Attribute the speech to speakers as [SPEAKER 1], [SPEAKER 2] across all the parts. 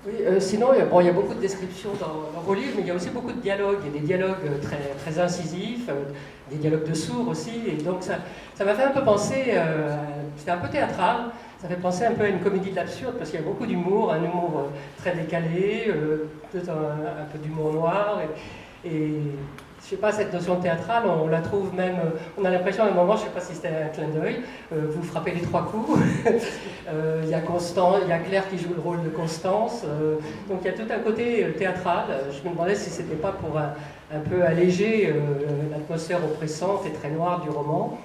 [SPEAKER 1] Oui, sinon, bon, il y a beaucoup de descriptions dans vos livres, mais il y a aussi beaucoup de dialogues. Il y a des dialogues très, très incisifs, des dialogues de sourds aussi. Et donc, ça m'a fait un peu penser, c'était un peu théâtral, ça fait penser un peu à une comédie de l'absurde, parce qu'il y a beaucoup d'humour, un humour très décalé, peut-être un peu d'humour noir. Et je sais pas, cette notion théâtrale, on la trouve même, on a l'impression à un moment, je sais pas si c'était un clin d'œil, vous frappez les 3 coups. Il y a il y a Claire qui joue le rôle de Constance, donc il y a tout un côté théâtral. Je me demandais si c'était pas pour un peu alléger l'atmosphère oppressante et très noire du roman.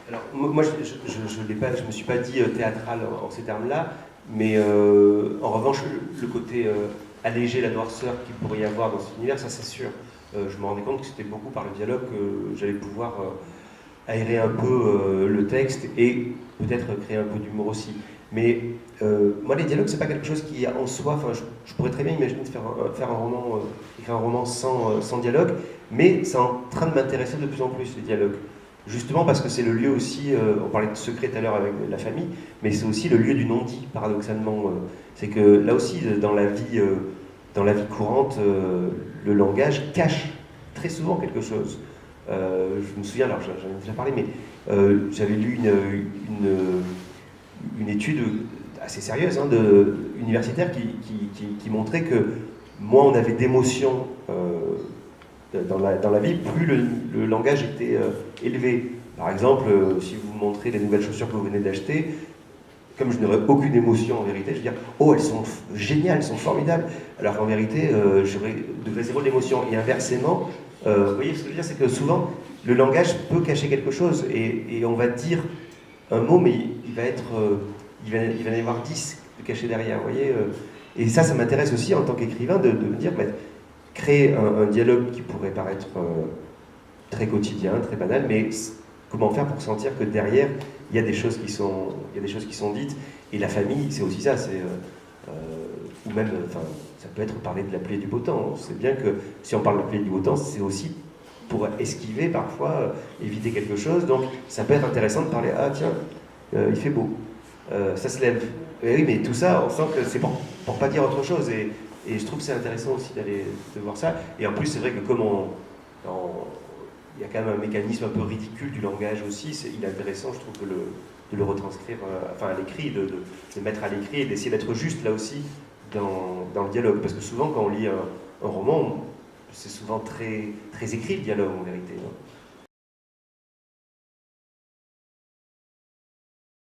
[SPEAKER 2] Alors, moi, je me suis pas dit théâtral en ces termes-là, mais en revanche, le côté alléger la noirceur qu'il pourrait y avoir dans cet univers, ça c'est sûr. Je me rendais compte que c'était beaucoup par le dialogue que j'allais pouvoir aérer un peu le texte et peut-être créer un peu d'humour aussi. Mais moi, les dialogues, c'est pas quelque chose qui en soi. Enfin, je pourrais très bien imaginer de faire un roman, écrire un roman sans dialogue, mais c'est en train de m'intéresser de plus en plus les dialogues. Justement parce que c'est le lieu aussi, on parlait de secret tout à l'heure avec la famille, mais c'est aussi le lieu du non-dit, paradoxalement. C'est que là aussi, dans la vie courante, le langage cache très souvent quelque chose. Je me souviens, alors j'en ai déjà parlé, mais j'avais lu une étude assez sérieuse, universitaire, qui montrait que moins on avait d'émotions dans la vie, plus le langage était élevé. Par exemple, si vous montrez les nouvelles chaussures que vous venez d'acheter, comme je n'aurais aucune émotion en vérité, je veux dire, oh, elles sont géniales, elles sont formidables, alors qu'en vérité, devrais zéro d'émotion. Et inversement, vous voyez ce que je veux dire, c'est que souvent, le langage peut cacher quelque chose, et on va dire un mot, mais il va y en avoir 10 de cachés derrière, vous voyez. Et ça m'intéresse aussi en tant qu'écrivain de me dire, créer un dialogue qui pourrait paraître très quotidien, très banal, mais comment faire pour sentir que derrière, il y a des choses qui sont dites. Et la famille, c'est aussi ça, ou même, ça peut être parler de la pluie et du beau temps. On sait bien que si on parle de la pluie et du beau temps, c'est aussi pour esquiver parfois, éviter quelque chose. Donc ça peut être intéressant de parler, ah tiens, il fait beau, ça se lève. Et oui, mais tout ça, on sent que c'est pour pas dire autre chose. Et je trouve que c'est intéressant aussi de voir ça. Et en plus, c'est vrai que comme il y a quand même un mécanisme un peu ridicule du langage aussi, il est intéressant, je trouve, de le retranscrire à l'écrit, de mettre à l'écrit et d'essayer d'être juste là aussi dans le dialogue. Parce que souvent, quand on lit un roman, c'est souvent très, très écrit le dialogue en vérité.